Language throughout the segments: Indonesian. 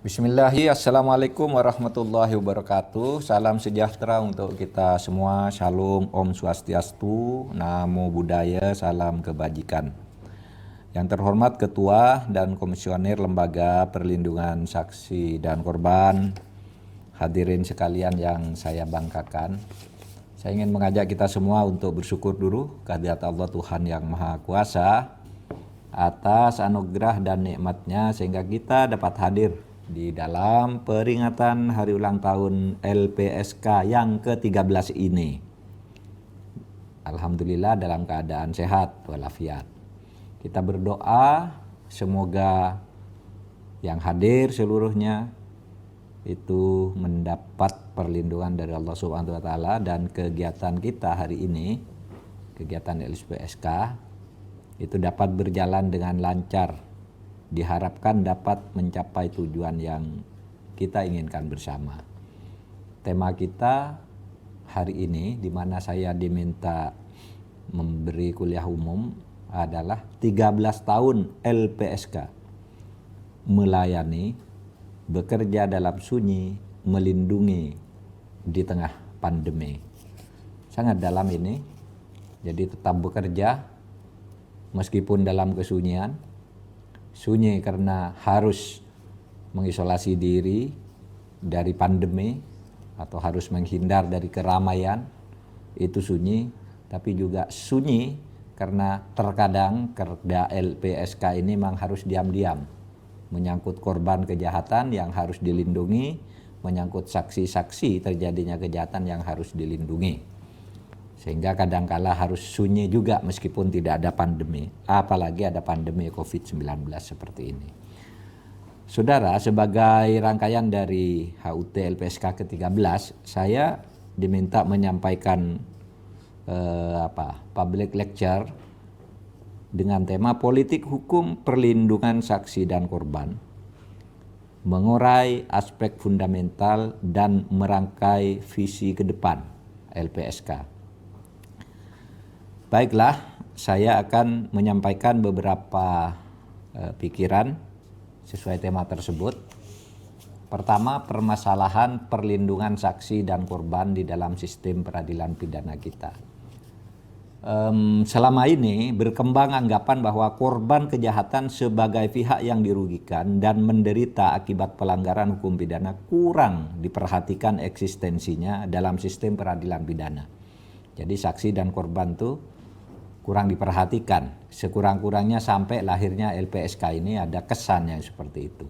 Bismillahirrahmanirrahim. Assalamualaikum warahmatullahi wabarakatuh. Salam sejahtera untuk kita semua. Shalom, Om Swastiastu, Namo Buddhaya, salam kebajikan. Yang terhormat Ketua dan Komisioner Lembaga Perlindungan Saksi dan Korban, hadirin sekalian yang saya banggakan. Saya ingin mengajak kita semua untuk bersyukur dulu kehadirat Allah Tuhan yang Maha Kuasa atas anugerah dan nikmatnya sehingga kita dapat hadir di dalam peringatan hari ulang tahun LPSK yang ke-13 ini. Alhamdulillah dalam keadaan sehat walafiat. Kita berdoa semoga yang hadir seluruhnya itu mendapat perlindungan dari Allah Subhanahu wa taala, dan kegiatan kita hari ini, kegiatan LPSK itu dapat berjalan dengan lancar. Diharapkan dapat mencapai tujuan yang kita inginkan bersama. Tema kita hari ini, di mana saya diminta memberi kuliah umum, adalah 13 tahun LPSK melayani, bekerja dalam sunyi, melindungi di tengah pandemi. Sangat dalam ini, jadi tetap bekerja meskipun dalam kesunyian. Sunyi karena harus mengisolasi diri dari pandemi atau harus menghindar dari keramaian, itu sunyi. Tapi juga sunyi karena terkadang kerja LPSK ini memang harus diam-diam, menyangkut korban kejahatan yang harus dilindungi, menyangkut saksi-saksi terjadinya kejahatan yang harus dilindungi. Sehingga kadangkala harus sunyi juga meskipun tidak ada pandemi, apalagi ada pandemi COVID-19 seperti ini. Saudara, sebagai rangkaian dari HUT LPSK ke-13, saya diminta menyampaikan public lecture dengan tema Politik Hukum Perlindungan Saksi dan Korban, mengurai aspek fundamental dan merangkai visi ke depan LPSK. Baiklah, saya akan menyampaikan beberapa pikiran sesuai tema tersebut. Pertama, permasalahan perlindungan saksi dan korban di dalam sistem peradilan pidana kita. Selama ini berkembang anggapan bahwa korban kejahatan sebagai pihak yang dirugikan dan menderita akibat pelanggaran hukum pidana kurang diperhatikan eksistensinya dalam sistem peradilan pidana. Jadi saksi dan korban itu kurang diperhatikan, sekurang-kurangnya sampai lahirnya LPSK ini ada kesan yang seperti itu.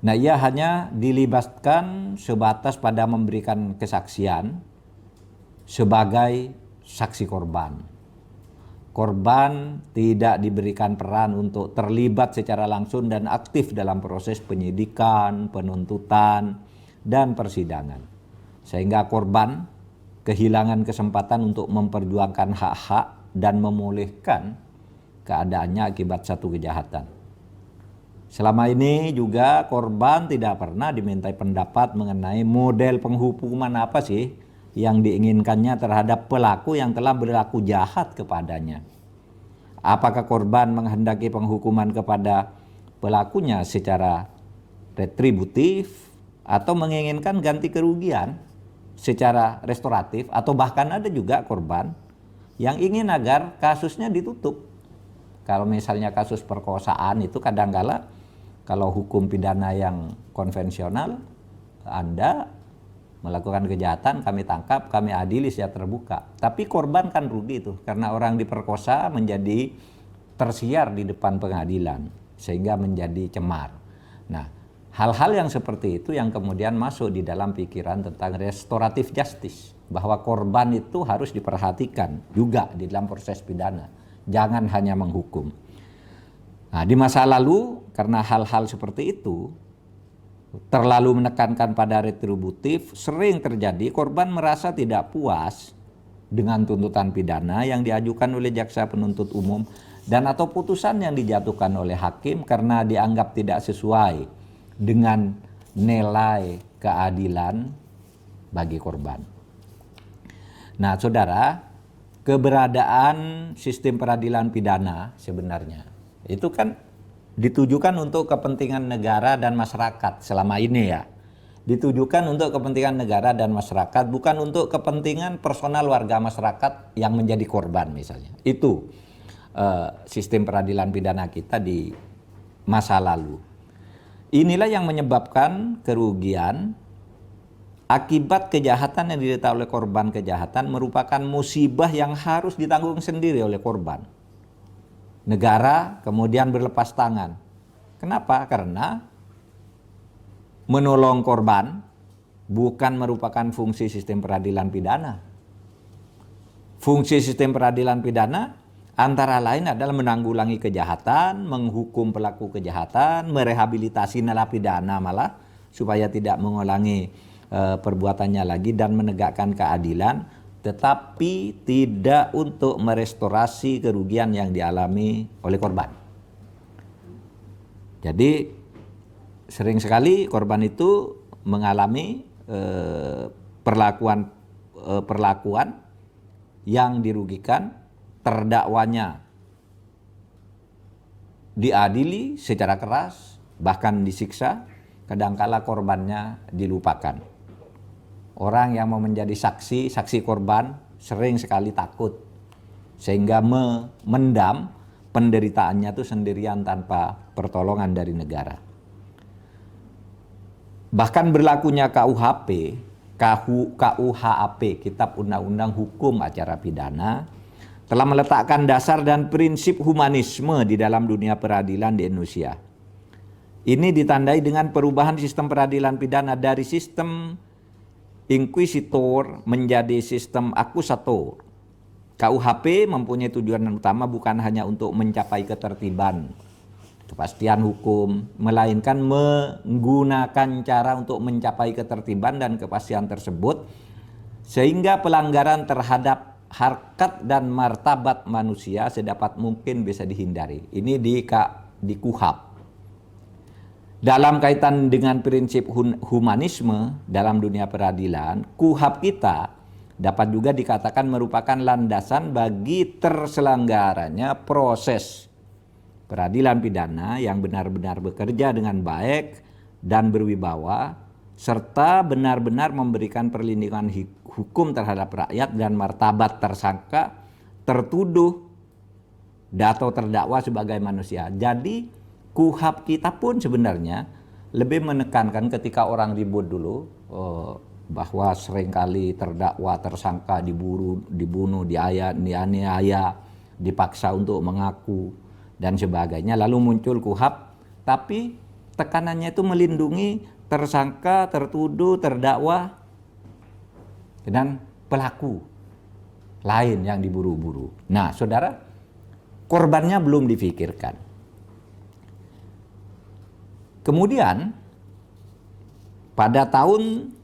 Nah, ia hanya dilibatkan sebatas pada memberikan kesaksian sebagai saksi korban. Korban tidak diberikan peran untuk terlibat secara langsung dan aktif dalam proses penyidikan, penuntutan, dan persidangan. Sehingga korban kehilangan kesempatan untuk memperjuangkan hak-hak dan memulihkan keadaannya akibat satu kejahatan. Selama ini juga korban tidak pernah dimintai pendapat mengenai model penghukuman apa sih yang diinginkannya terhadap pelaku yang telah berlaku jahat kepadanya. Apakah korban menghendaki penghukuman kepada pelakunya secara retributif atau menginginkan ganti kerugian secara restoratif, atau bahkan ada juga korban yang ingin agar kasusnya ditutup. Kalau misalnya kasus perkosaan itu kadangkala kalau hukum pidana yang konvensional, Anda melakukan kejahatan, kami tangkap, kami adili secara terbuka. Tapi korban kan rugi itu karena orang diperkosa menjadi tersiar di depan pengadilan sehingga menjadi cemar. Nah, hal-hal yang seperti itu yang kemudian masuk di dalam pikiran tentang restoratif justice, bahwa korban itu harus diperhatikan juga di dalam proses pidana, jangan hanya menghukum. Nah, di masa lalu karena hal-hal seperti itu terlalu menekankan pada retributif, sering terjadi korban merasa tidak puas dengan tuntutan pidana yang diajukan oleh jaksa penuntut umum dan atau putusan yang dijatuhkan oleh hakim karena dianggap tidak sesuai dengan nilai keadilan bagi korban. Nah, saudara, keberadaan sistem peradilan pidana sebenarnya itu kan ditujukan untuk kepentingan negara dan masyarakat selama ini ya. Ditujukan untuk kepentingan negara dan masyarakat, bukan untuk kepentingan personal warga masyarakat yang menjadi korban misalnya. Itu sistem peradilan pidana kita di masa lalu. Inilah yang menyebabkan kerugian akibat kejahatan yang diderita oleh korban kejahatan merupakan musibah yang harus ditanggung sendiri oleh korban. Negara kemudian berlepas tangan. Kenapa? Karena menolong korban bukan merupakan fungsi sistem peradilan pidana. Fungsi sistem peradilan pidana antara lain adalah menanggulangi kejahatan, menghukum pelaku kejahatan, merehabilitasi narapidana malah supaya tidak mengulangi perbuatannya lagi dan menegakkan keadilan, tetapi tidak untuk merestorasi kerugian yang dialami oleh korban. Jadi sering sekali korban itu mengalami perlakuan yang dirugikan, terdakwanya diadili secara keras, bahkan disiksa, kadangkala korbannya dilupakan. Orang yang mau menjadi saksi korban sering sekali takut, sehingga memendam penderitaannya itu sendirian tanpa pertolongan dari negara. Bahkan berlakunya KUHP, Kitab Undang-Undang Hukum Acara Pidana, telah meletakkan dasar dan prinsip humanisme di dalam dunia peradilan di Indonesia. Ini ditandai dengan perubahan sistem peradilan pidana dari sistem inkuisitor menjadi sistem akusator. KUHP mempunyai tujuan utama bukan hanya untuk mencapai ketertiban, kepastian hukum, melainkan menggunakan cara untuk mencapai ketertiban dan kepastian tersebut sehingga pelanggaran terhadap harkat dan martabat manusia sedapat mungkin bisa dihindari. Ini di KUHP. Dalam kaitan dengan prinsip humanisme dalam dunia peradilan, KUHP kita dapat juga dikatakan merupakan landasan bagi terselenggaranya proses peradilan pidana yang benar-benar bekerja dengan baik dan berwibawa, serta benar-benar memberikan perlindungan hukum terhadap rakyat dan martabat tersangka, tertuduh, atau terdakwa sebagai manusia. Jadi KUHP kita pun sebenarnya lebih menekankan ketika orang ribut dulu, bahwa seringkali terdakwa, tersangka dibunuh, dianiaya, dipaksa untuk mengaku, dan sebagainya. Lalu muncul KUHP, tapi tekanannya itu melindungi tersangka, tertuduh, terdakwa, dan pelaku lain yang diburu-buru. Nah, saudara, korbannya belum difikirkan. Kemudian, pada tahun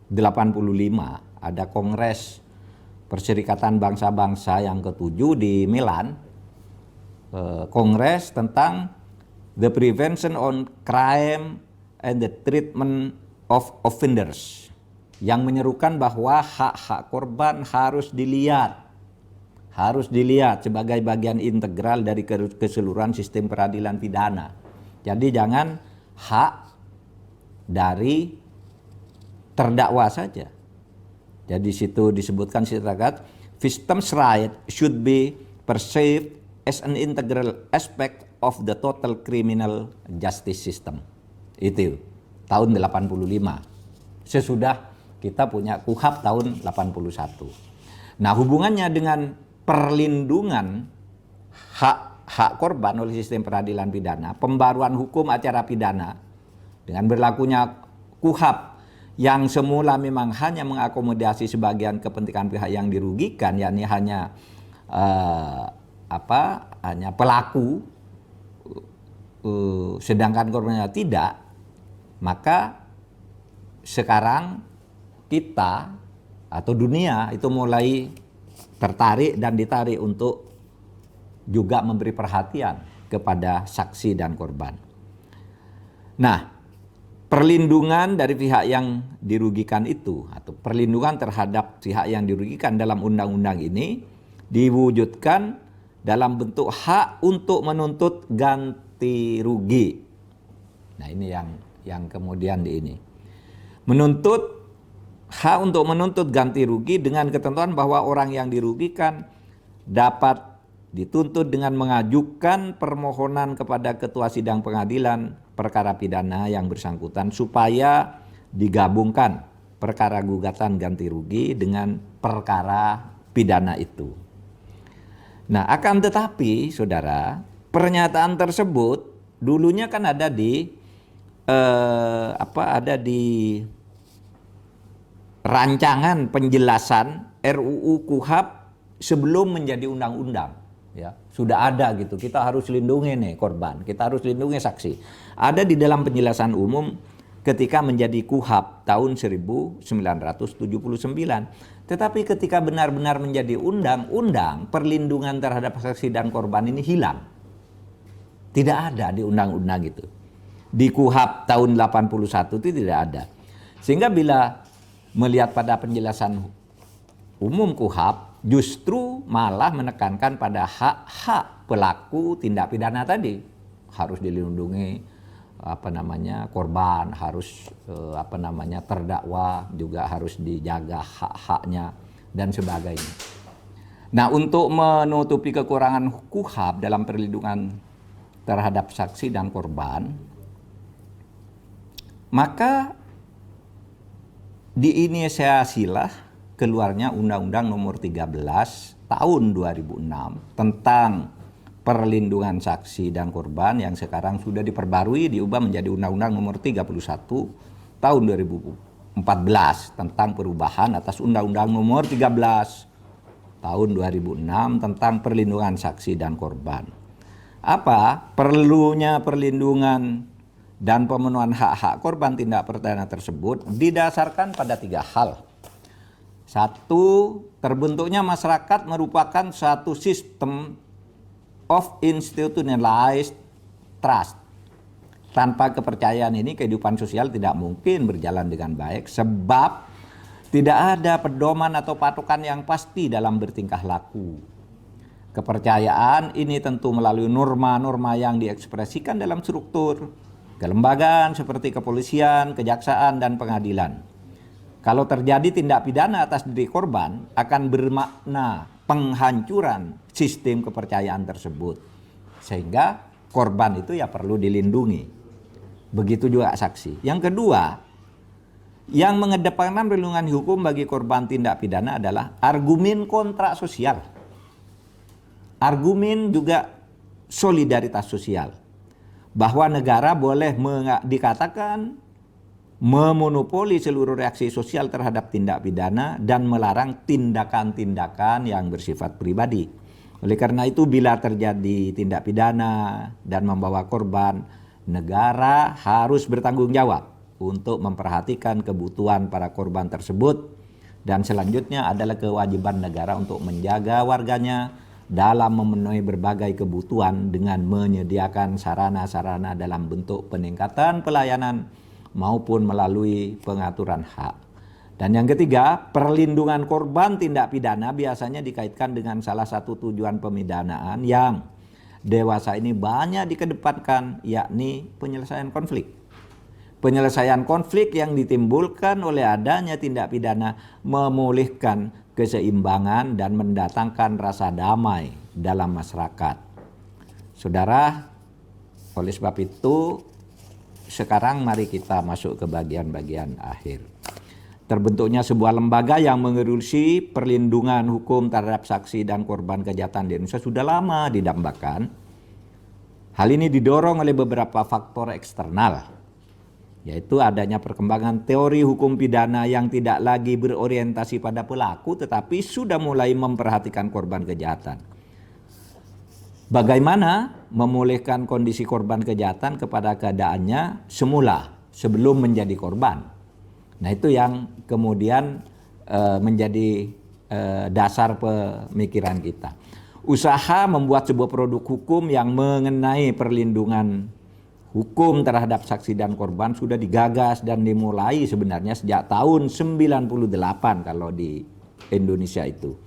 85 ada Kongres Perserikatan Bangsa-Bangsa yang ke-7 di Milan. Kongres tentang the prevention on crime and the treatment of offenders, yang menyerukan bahwa hak-hak korban harus dilihat sebagai bagian integral dari keseluruhan sistem peradilan pidana. Jadi jangan hak dari terdakwa saja. Jadi situ disebutkan victims' right should be perceived as an integral aspect of the total criminal justice system. Itu tahun 85. Sesudah kita punya KUHP tahun 81. Nah, hubungannya dengan perlindungan hak korban oleh sistem peradilan pidana, pembaruan hukum acara pidana dengan berlakunya KUHP yang semula memang hanya mengakomodasi sebagian kepentingan pihak yang dirugikan, yakni hanya pelaku, sedangkan korbannya tidak, maka sekarang kita atau dunia itu mulai tertarik dan ditarik untuk juga memberi perhatian kepada saksi dan korban. Nah, perlindungan dari pihak yang dirugikan itu, atau perlindungan terhadap pihak yang dirugikan dalam undang-undang ini diwujudkan dalam bentuk hak untuk menuntut ganti rugi. Nah ini yang kemudian ini hak untuk menuntut ganti rugi dengan ketentuan bahwa orang yang dirugikan dapat dituntut dengan mengajukan permohonan kepada ketua sidang pengadilan perkara pidana yang bersangkutan supaya digabungkan perkara gugatan ganti rugi dengan perkara pidana itu. Nah, akan tetapi saudara, pernyataan tersebut dulunya kan ada di rancangan penjelasan RUU KUHP sebelum menjadi undang-undang, ya sudah ada gitu. Kita harus lindungi nih korban, kita harus lindungi saksi. Ada di dalam penjelasan umum ketika menjadi KUHP tahun 1979. Tetapi ketika benar-benar menjadi undang-undang, perlindungan terhadap saksi dan korban ini hilang. Tidak ada di undang-undang itu. Di KUHP tahun 81 itu tidak ada. Sehingga bila melihat pada penjelasan umum KUHP, justru malah menekankan pada hak-hak pelaku tindak pidana tadi. Harus dilindungi korban, harus terdakwa juga harus dijaga hak-haknya dan sebagainya. Nah, untuk menutupi kekurangan KUHP dalam perlindungan terhadap saksi dan korban, maka diinisiasilah keluarnya Undang-Undang Nomor 13 Tahun 2006 tentang perlindungan saksi dan korban yang sekarang sudah diperbarui, diubah menjadi Undang-Undang Nomor 31 Tahun 2014 tentang perubahan atas Undang-Undang Nomor 13 Tahun 2006 tentang perlindungan saksi dan korban. Apa perlunya perlindungan dan pemenuhan hak-hak korban tindak pidana tersebut didasarkan pada 3 hal. 1, terbentuknya masyarakat merupakan satu sistem of institutionalized trust. Tanpa kepercayaan ini kehidupan sosial tidak mungkin berjalan dengan baik sebab tidak ada pedoman atau patokan yang pasti dalam bertingkah laku. Kepercayaan ini tentu melalui norma-norma yang diekspresikan dalam struktur kelembagaan seperti kepolisian, kejaksaan, dan pengadilan. Kalau terjadi tindak pidana atas diri korban akan bermakna penghancuran sistem kepercayaan tersebut. Sehingga korban itu ya perlu dilindungi. Begitu juga saksi. Yang kedua, yang mengedepankan perlindungan hukum bagi korban tindak pidana adalah argumen kontrak sosial. Argumen juga solidaritas sosial. Bahwa negara boleh dikatakan memonopoli seluruh reaksi sosial terhadap tindak pidana dan melarang tindakan-tindakan yang bersifat pribadi. Oleh karena itu bila terjadi tindak pidana dan membawa korban, negara harus bertanggung jawab untuk memperhatikan kebutuhan para korban tersebut, dan selanjutnya adalah kewajiban negara untuk menjaga warganya dalam memenuhi berbagai kebutuhan dengan menyediakan sarana-sarana dalam bentuk peningkatan pelayanan maupun melalui pengaturan hak. Dan yang ketiga, perlindungan korban tindak pidana biasanya dikaitkan dengan salah satu tujuan pemidanaan yang dewasa ini banyak dikedepankan, yakni penyelesaian konflik. Penyelesaian konflik yang ditimbulkan oleh adanya tindak pidana memulihkan keseimbangan dan mendatangkan rasa damai dalam masyarakat. Saudara, oleh sebab itu sekarang mari kita masuk ke bagian-bagian akhir. Terbentuknya sebuah lembaga yang mengurusi perlindungan hukum terhadap saksi dan korban kejahatan di Indonesia sudah lama didambakan. Hal ini didorong oleh beberapa faktor eksternal, yaitu adanya perkembangan teori hukum pidana yang tidak lagi berorientasi pada pelaku tetapi sudah mulai memperhatikan korban kejahatan. Bagaimana memulihkan kondisi korban kejahatan kepada keadaannya semula sebelum menjadi korban. Nah itu yang kemudian menjadi dasar pemikiran kita. Usaha membuat sebuah produk hukum yang mengenai perlindungan hukum terhadap saksi dan korban sudah digagas dan dimulai sebenarnya sejak tahun 98 kalau di Indonesia itu.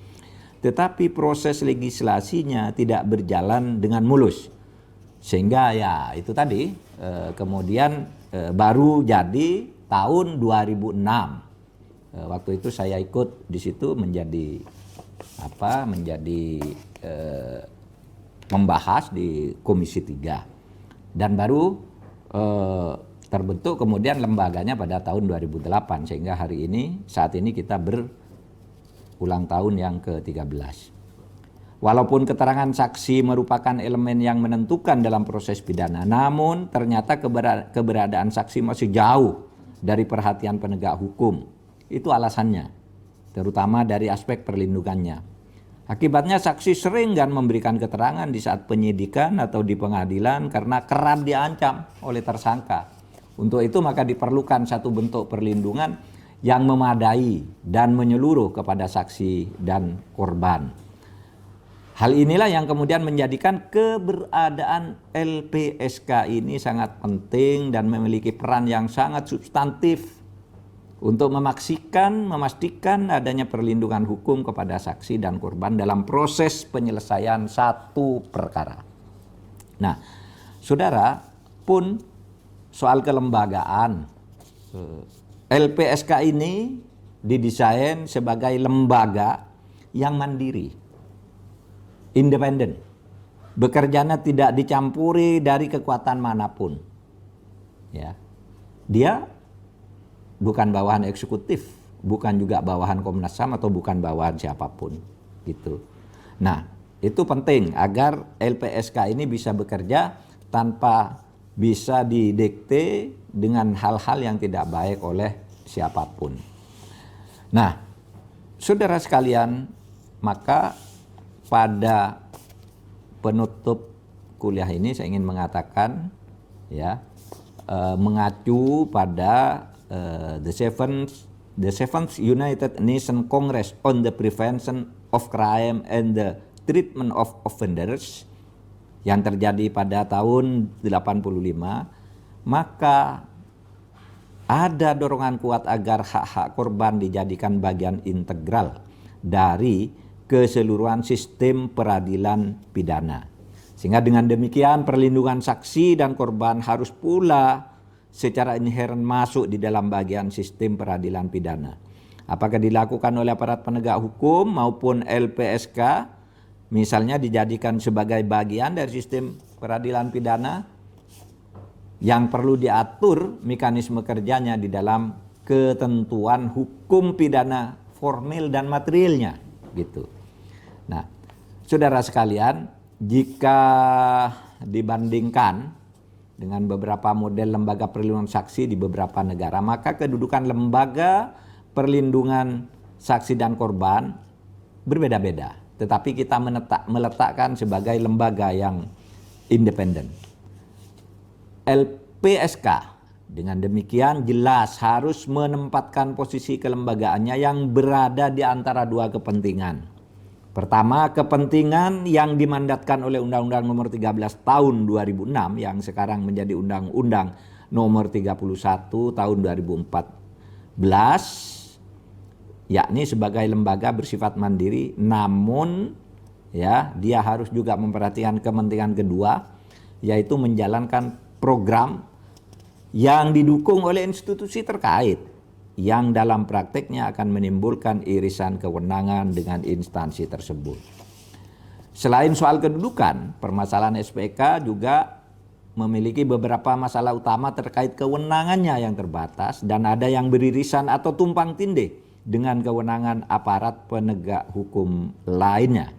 Tetapi proses legislasinya tidak berjalan dengan mulus. Sehingga ya itu tadi kemudian baru jadi tahun 2006. Waktu itu saya ikut di situ menjadi membahas di Komisi 3 dan baru terbentuk kemudian lembaganya pada tahun 2008 sehingga saat ini kita berulang tahun yang ke-13. Walaupun keterangan saksi merupakan elemen yang menentukan dalam proses pidana, namun ternyata keberadaan saksi masih jauh dari perhatian penegak hukum. Itu alasannya, terutama dari aspek perlindungannya. Akibatnya saksi sering memberikan keterangan di saat penyidikan atau di pengadilan karena kerap diancam oleh tersangka. Untuk itu maka diperlukan satu bentuk perlindungan yang memadai dan menyeluruh kepada saksi dan korban. Hal inilah yang kemudian menjadikan keberadaan LPSK ini sangat penting dan memiliki peran yang sangat substantif untuk memastikan adanya perlindungan hukum kepada saksi dan korban dalam proses penyelesaian satu perkara. Nah, saudara, pun soal kelembagaan, LPSK ini didesain sebagai lembaga yang mandiri, independen, bekerjanya tidak dicampuri dari kekuatan manapun. Ya, dia bukan bawahan eksekutif, bukan juga bawahan Komnas HAM atau bukan bawahan siapapun, gitu. Nah, itu penting agar LPSK ini bisa bekerja tanpa bisa didikte dengan hal-hal yang tidak baik oleh siapapun. Nah, saudara sekalian, maka pada penutup kuliah ini saya ingin mengatakan, ya, mengacu pada the seventh United Nations Congress on the Prevention of Crime and the Treatment of Offenders yang terjadi pada tahun 85, maka ada dorongan kuat agar hak-hak korban dijadikan bagian integral dari keseluruhan sistem peradilan pidana. Sehingga dengan demikian perlindungan saksi dan korban harus pula secara inheren masuk di dalam bagian sistem peradilan pidana. Apakah dilakukan oleh aparat penegak hukum maupun LPSK, misalnya dijadikan sebagai bagian dari sistem peradilan pidana yang perlu diatur mekanisme kerjanya di dalam ketentuan hukum pidana formil dan materialnya, gitu. Nah, saudara sekalian, jika dibandingkan dengan beberapa model lembaga perlindungan saksi di beberapa negara, maka kedudukan lembaga perlindungan saksi dan korban berbeda-beda. Tetapi kita meletakkan sebagai lembaga yang independen. LPSK dengan demikian jelas harus menempatkan posisi kelembagaannya yang berada di antara dua kepentingan. Pertama, kepentingan yang dimandatkan oleh Undang-Undang Nomor 13 Tahun 2006 yang sekarang menjadi Undang-Undang Nomor 31 Tahun 2014, yakni sebagai lembaga bersifat mandiri, namun ya dia harus juga memperhatikan kepentingan kedua, yaitu menjalankan program yang didukung oleh institusi terkait yang dalam prakteknya akan menimbulkan irisan kewenangan dengan instansi tersebut. Selain soal kedudukan, permasalahan SPK juga memiliki beberapa masalah utama terkait kewenangannya yang terbatas dan ada yang beririsan atau tumpang tindih dengan kewenangan aparat penegak hukum lainnya.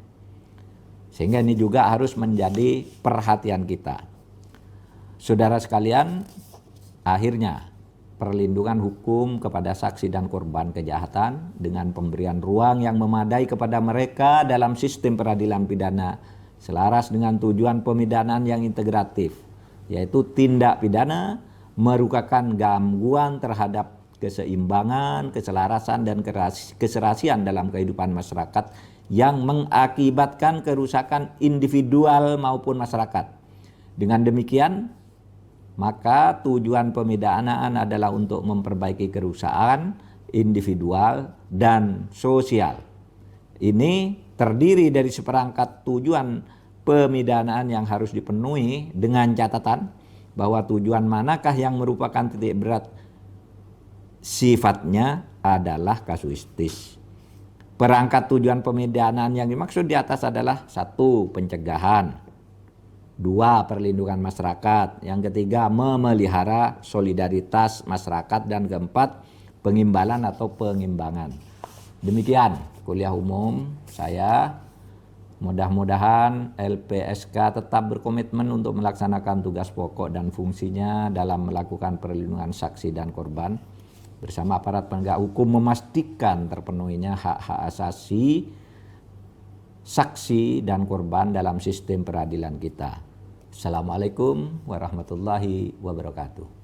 Sehingga ini juga harus menjadi perhatian kita. Saudara sekalian, akhirnya perlindungan hukum kepada saksi dan korban kejahatan dengan pemberian ruang yang memadai kepada mereka dalam sistem peradilan pidana selaras dengan tujuan pemidanaan yang integratif, yaitu tindak pidana merupakan gangguan terhadap keseimbangan, keselarasan, dan keserasian dalam kehidupan masyarakat yang mengakibatkan kerusakan individual maupun masyarakat. Dengan demikian, maka tujuan pemidanaan adalah untuk memperbaiki kerusakan individual dan sosial. Ini terdiri dari seperangkat tujuan pemidanaan yang harus dipenuhi dengan catatan bahwa tujuan manakah yang merupakan titik berat sifatnya adalah kasuistis. Perangkat tujuan pemidanaan yang dimaksud di atas adalah 1. Pencegahan, 2. Perlindungan masyarakat, yang ketiga memelihara solidaritas masyarakat, dan keempat pengimbalan atau pengimbangan. Demikian kuliah umum saya. Mudah-mudahan LPSK tetap berkomitmen untuk melaksanakan tugas pokok dan fungsinya dalam melakukan perlindungan saksi dan korban bersama aparat penegak hukum, memastikan terpenuhinya hak-hak asasi saksi dan korban dalam sistem peradilan kita. Assalamualaikum warahmatullahi wabarakatuh.